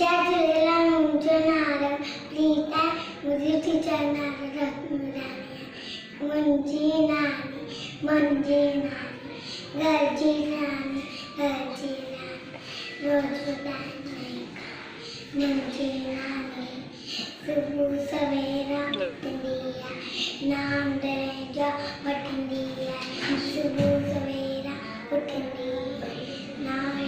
जय झूलेलाल, मुंहिंजो नालो प्रीत आहे। मुंहिंजी टीचर नालो रत्नरानी आहे। मुंहिंजी नानी घर जी रानी रोज़ ॿुधाईंदी मुंहिंजी नानी सुबुह सवेरा उथंदी आहे, नाम दरे जो वठंदी आहे। सुबुह सवेरा उथंदी नाम